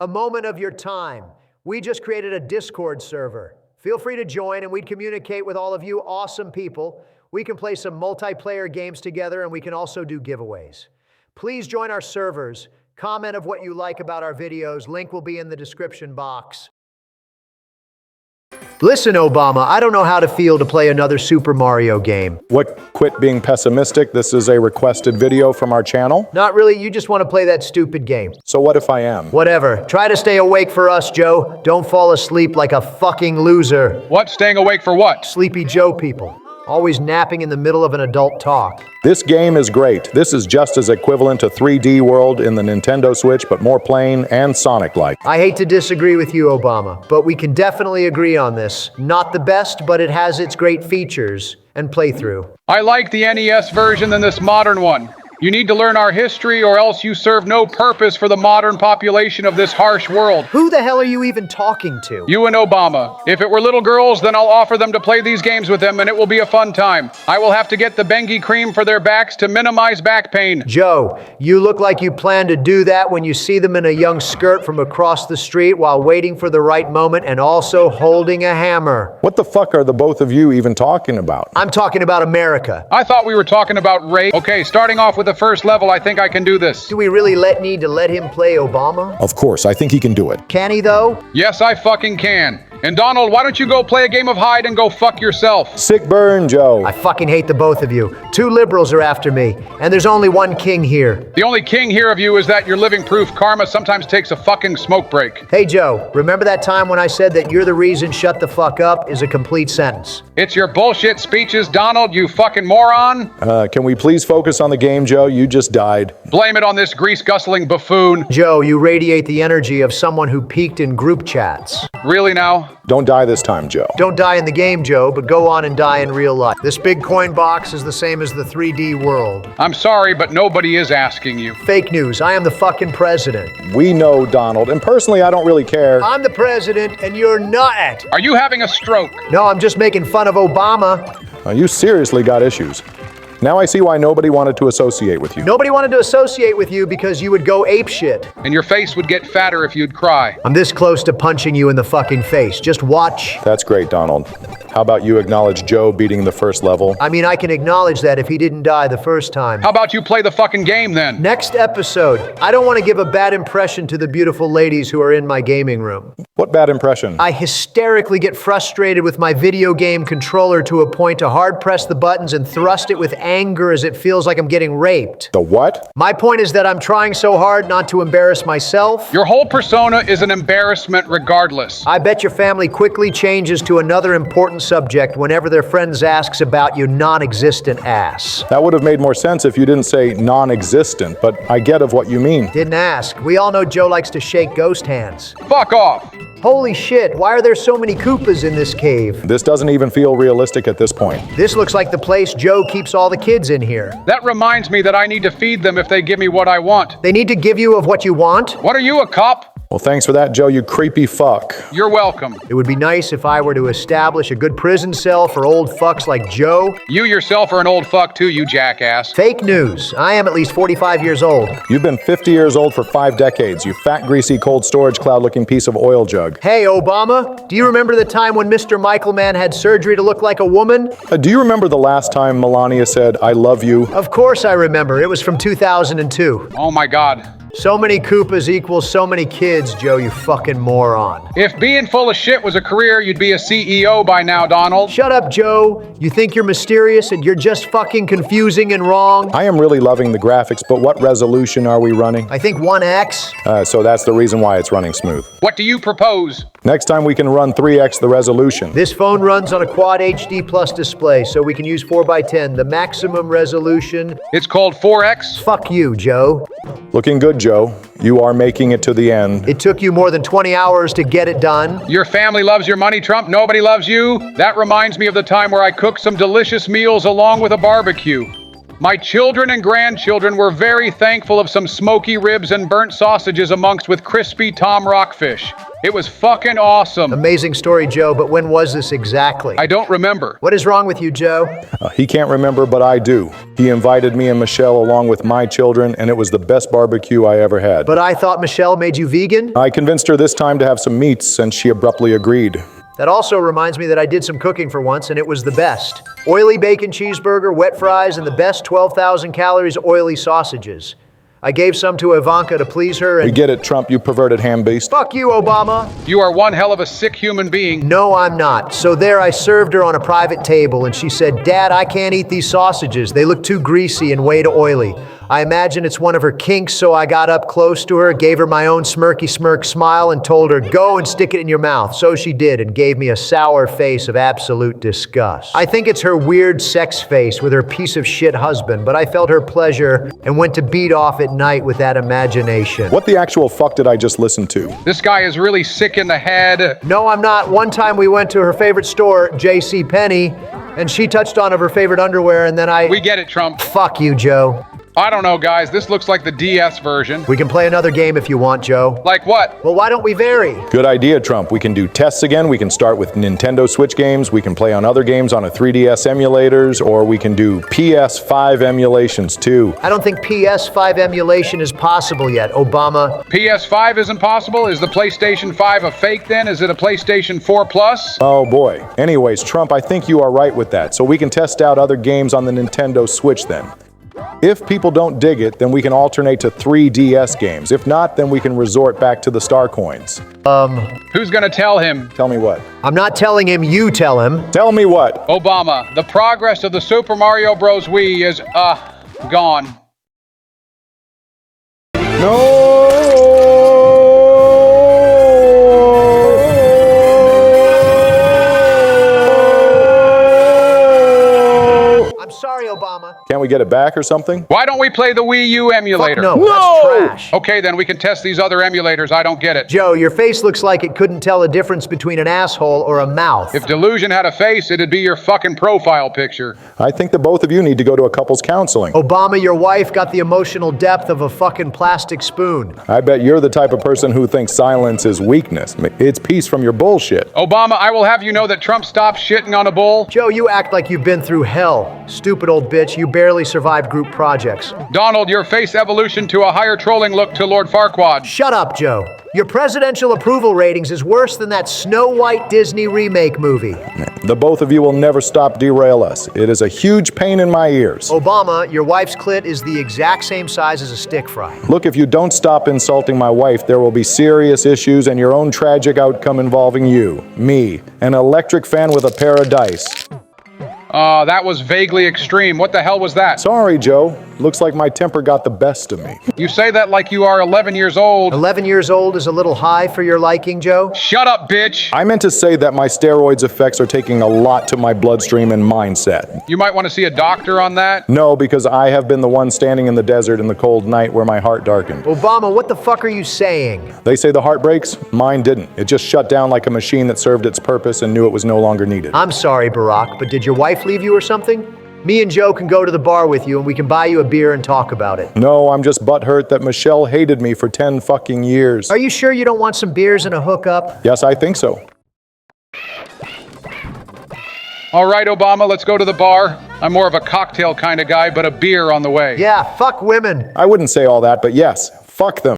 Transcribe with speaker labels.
Speaker 1: A moment of your time. We just created a Discord server. Feel free to join and we'd communicate with all of you awesome people. We can play some multiplayer games together and we can also do giveaways. Please join our servers. Comment of what you like about our videos. Link will be in the description box. Listen, Obama, I don't know how to feel to play another Super Mario game.
Speaker 2: What? Quit being pessimistic. This is a requested video from our channel.
Speaker 1: Not really, you just want to play that stupid game.
Speaker 2: So what if I am?
Speaker 1: Whatever. Try to stay awake for us, Joe. Don't fall asleep like a fucking loser.
Speaker 3: What? Staying awake for what?
Speaker 1: Sleepy Joe people. Always napping in the middle of an adult talk.
Speaker 2: This game is great. This is just as equivalent to 3D World in the Nintendo Switch, but more plain and Sonic-like.
Speaker 1: I hate to disagree with you, Obama, but we can definitely agree on this. Not the best, but it has its great features and playthrough.
Speaker 3: I like the NES version than this modern one. You need to learn our history or else you serve no purpose for the modern population of this harsh world.
Speaker 1: Who the hell are you even talking to?
Speaker 3: You and Obama. If it were little girls, then I'll offer them to play these games with them and it will be a fun time. I will have to get the Bengi cream for their backs to minimize back pain.
Speaker 1: Joe, you look like you plan to do that when you see them in a young skirt from across the street while waiting for the right moment and also holding a hammer.
Speaker 2: What the fuck are the both of you even talking about?
Speaker 1: I'm talking about America.
Speaker 3: I thought we were talking about rape. Okay, starting off with the first level, I think I can do this.
Speaker 1: Do we really need to let him play Obama?
Speaker 2: Of course, I think he can do it.
Speaker 1: Can he though?
Speaker 3: Yes, I fucking can. And Donald, why don't you go play a game of hide and go fuck yourself?
Speaker 2: Sick burn, Joe.
Speaker 1: I fucking hate the both of you. Two liberals are after me, and there's only one king here.
Speaker 3: The only king here of you is that your living proof karma sometimes takes a fucking smoke break.
Speaker 1: Hey Joe, remember that time when I said that you're the reason shut the fuck up is a complete sentence?
Speaker 3: It's your bullshit speeches, Donald, you fucking moron.
Speaker 2: Can we please focus on the game, Joe? You just died.
Speaker 3: Blame it on this grease-guzzling buffoon.
Speaker 1: Joe, you radiate the energy of someone who peaked in group chats.
Speaker 3: Really now?
Speaker 2: Don't die this time, Joe.
Speaker 1: Don't die in the game, Joe, but go on and die in real life. This big coin box is the same as the 3D world.
Speaker 3: I'm sorry, but nobody is asking you.
Speaker 1: Fake news. I am the fucking president.
Speaker 2: We know, Donald, and personally, I don't really care.
Speaker 1: I'm the president, and you're not.
Speaker 3: Are you having a stroke?
Speaker 1: No, I'm just making fun of Obama.
Speaker 2: You seriously got issues. Now I see why nobody wanted to associate with you.
Speaker 1: Nobody wanted to associate with you because you would go apeshit.
Speaker 3: And your face would get fatter if you'd cry.
Speaker 1: I'm this close to punching you in the fucking face. Just watch.
Speaker 2: That's great, Donald. How about you acknowledge Joe beating the first level?
Speaker 1: I mean, I can acknowledge that if he didn't die the first time.
Speaker 3: How about you play the fucking game then?
Speaker 1: Next episode. I don't want to give a bad impression to the beautiful ladies who are in my gaming room.
Speaker 2: What bad impression?
Speaker 1: I hysterically get frustrated with my video game controller to a point to hard press the buttons and thrust it with anger as it feels like I'm getting raped.
Speaker 2: The what?
Speaker 1: My point is that I'm trying so hard not to embarrass myself.
Speaker 3: Your whole persona is an embarrassment regardless.
Speaker 1: I bet your family quickly changes to another important subject whenever their friends asks about you non-existent ass.
Speaker 2: That would have made more sense if you didn't say non-existent, but I get of what you mean.
Speaker 1: Didn't ask. We all know Joe likes to shake ghost hands.
Speaker 3: Fuck off.
Speaker 1: Holy shit, why are there so many Koopas in this cave?
Speaker 2: This doesn't even feel realistic at this point.
Speaker 1: This looks like the place Joe keeps all the kids in here.
Speaker 3: That reminds me that I need to feed them if they give me what I want.
Speaker 1: They need to give you of what you want?
Speaker 3: What are you, a cop?
Speaker 2: Well, thanks for that, Joe, you creepy fuck.
Speaker 3: You're welcome.
Speaker 1: It would be nice if I were to establish a good prison cell for old fucks like Joe.
Speaker 3: You yourself are an old fuck too, you jackass.
Speaker 1: Fake news. I am at least 45 years old.
Speaker 2: You've been 50 years old for 5 decades, you fat, greasy, cold storage cloud-looking piece of oil jug.
Speaker 1: Hey, Obama, do you remember the time when Mr. Michael Mann had surgery to look like a woman?
Speaker 2: Do you remember the last time Melania said, "I love you"?
Speaker 1: Of course I remember. It was from 2002.
Speaker 3: Oh my God.
Speaker 1: So many Koopas equals so many kids, Joe, you fucking moron.
Speaker 3: If being full of shit was a career, you'd be a CEO by now, Donald.
Speaker 1: Shut up, Joe. You think you're mysterious and you're just fucking confusing and wrong?
Speaker 2: I am really loving the graphics, but what resolution are we running?
Speaker 1: I think 1x.
Speaker 2: So that's the reason why it's running smooth.
Speaker 3: What do you propose?
Speaker 2: Next time we can run 3x the resolution.
Speaker 1: This phone runs on a Quad HD Plus display, so we can use 4x10, the maximum resolution.
Speaker 3: It's called 4X?
Speaker 1: Fuck you, Joe.
Speaker 2: Looking good, Joe. You are making it to the end.
Speaker 1: It took you more than 20 hours to get it done.
Speaker 3: Your family loves your money, Trump. Nobody loves you. That reminds me of the time where I cooked some delicious meals along with a barbecue. My children and grandchildren were very thankful of some smoky ribs and burnt sausages amongst with crispy Tom Rockfish. It was fucking awesome.
Speaker 1: Amazing story, Joe, but when was this exactly?
Speaker 3: I don't remember.
Speaker 1: What is wrong with you, Joe?
Speaker 2: He can't remember, but I do. He invited me and Michelle along with my children, and it was the best barbecue I ever had.
Speaker 1: But I thought Michelle made you vegan?
Speaker 2: I convinced her this time to have some meats, and she abruptly agreed.
Speaker 1: That also reminds me that I did some cooking for once, and it was the best. Oily bacon cheeseburger, wet fries, and the best 12,000 calories oily sausages. I gave some to Ivanka to please her,
Speaker 2: We
Speaker 1: and
Speaker 2: get it, Trump, you perverted ham beast.
Speaker 1: fuck you, Obama.
Speaker 3: You are one hell of a sick human being.
Speaker 1: No, I'm not. So there I served her on a private table, and she said, Dad, I can't eat these sausages. They look too greasy and way too oily. I imagine it's one of her kinks, so I got up close to her, gave her my own smirky smirk smile, and told her, go and stick it in your mouth. So she did, and gave me a sour face of absolute disgust. I think it's her weird sex face with her piece of shit husband, but I felt her pleasure and went to beat off at night with that imagination.
Speaker 2: What the actual fuck did I just listen to?
Speaker 3: This guy is really sick in the head.
Speaker 1: No, I'm not. One time we went to her favorite store, J.C. Penney, and she touched on her favorite underwear, and then
Speaker 3: We get it, Trump.
Speaker 1: Fuck you, Joe.
Speaker 3: I don't know, guys. This looks like the DS version.
Speaker 1: We can play another game if you want, Joe.
Speaker 3: Like what?
Speaker 1: Well, why don't we vary?
Speaker 2: Good idea, Trump. We can do tests again. We can start with Nintendo Switch games. We can play on other games on a 3DS emulators, or we can do PS5 emulations too.
Speaker 1: I don't think PS5 emulation is possible yet, Obama.
Speaker 3: PS5 isn't possible? Is the PlayStation 5 a fake then? Is it a PlayStation 4 Plus?
Speaker 2: Oh boy. Anyways, Trump, I think you are right with that. So we can test out other games on the Nintendo Switch then. If people don't dig it, then we can alternate to 3DS games. If not, then we can resort back to the Star Coins.
Speaker 3: Who's gonna tell him?
Speaker 2: Tell me what?
Speaker 1: I'm not telling him, you tell him.
Speaker 2: Tell me what?
Speaker 3: Obama, the progress of the Super Mario Bros. Wii is, gone.
Speaker 1: I'm sorry, Obama.
Speaker 2: Can't we get it back or something?
Speaker 3: Why don't we play the Wii U emulator?
Speaker 1: No, that's trash.
Speaker 3: Okay, then we can test these other emulators. I don't get it.
Speaker 1: Joe, your face looks like it couldn't tell the difference between an asshole or a mouth.
Speaker 3: If Delusion had a face, it'd be your fucking profile picture.
Speaker 2: I think the both of you need to go to a couples counseling.
Speaker 1: Obama, your wife got the emotional depth of a fucking plastic spoon.
Speaker 2: I bet you're the type of person who thinks silence is weakness. It's peace from your bullshit.
Speaker 3: Obama, I will have you know that Trump stopped shitting on a bull.
Speaker 1: Joe, you act like you've been through hell. Stupid old bitch, you barely survived group projects.
Speaker 3: Donald, your face evolution to a higher trolling look to Lord Farquaad.
Speaker 1: Shut up, Joe. Your presidential approval ratings is worse than that Snow White Disney remake movie.
Speaker 2: The both of you will never stop derail us. It is a huge pain in my ears.
Speaker 1: Obama, your wife's clit is the exact same size as a stick fry.
Speaker 2: Look, if you don't stop insulting my wife, there will be serious issues and your own tragic outcome involving you, me, an electric fan with a pair of dice.
Speaker 3: That was vaguely extreme. What the hell was that?
Speaker 2: Sorry, Joe. Looks like my temper got the best of me.
Speaker 3: You say that like you are 11 years old.
Speaker 1: 11 years old is a little high for your liking, Joe?
Speaker 3: Shut up, bitch.
Speaker 2: I meant to say that my steroids effects are taking a lot to my bloodstream and mindset.
Speaker 3: You might want to see a doctor on that.
Speaker 2: No, because I have been the one standing in the desert in the cold night where my heart darkened.
Speaker 1: Obama, what the fuck are you saying?
Speaker 2: They say the heart breaks. Mine didn't. It just shut down like a machine that served its purpose and knew it was no longer needed.
Speaker 1: I'm sorry, Barack, but did your wife leave you or something? Me and Joe can go to the bar with you and we can buy you a beer and talk about it.
Speaker 2: No, I'm just butthurt that Michelle hated me for 10 fucking years.
Speaker 1: Are you sure you don't want some beers and a hookup?
Speaker 2: Yes, I think so.
Speaker 3: All right, Obama, let's go to the bar. I'm more of a cocktail kind of guy, but a beer on the way.
Speaker 1: Yeah, fuck women.
Speaker 2: I wouldn't say all that, but yes, fuck them.